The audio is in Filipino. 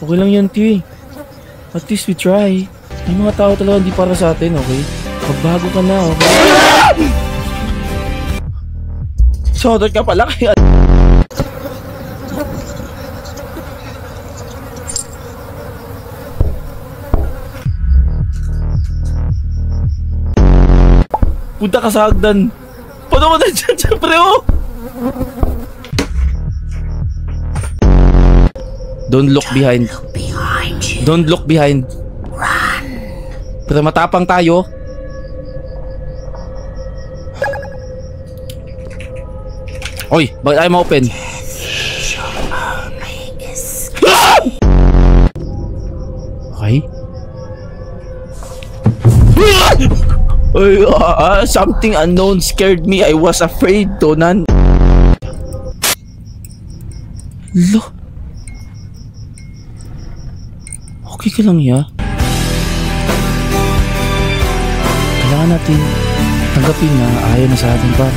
Okay lang yan, T. At least we try. May mga tao talaga hindi para sa atin, okay? Magbago ka na, okay? Shoutout ka pala kaya. Punta ka sa hagdan. Paano ko na dyan, syempre, oh! Don't look behind. Don't look behind. Run. Pero matapang tayo. Oy, bakit ayaw ma-open? Okay. Something unknown scared me. I was afraid, Tonan. Lo. Okay ka lang, ya? Kailangan natin tanggapin na ayaw na sa atin pa.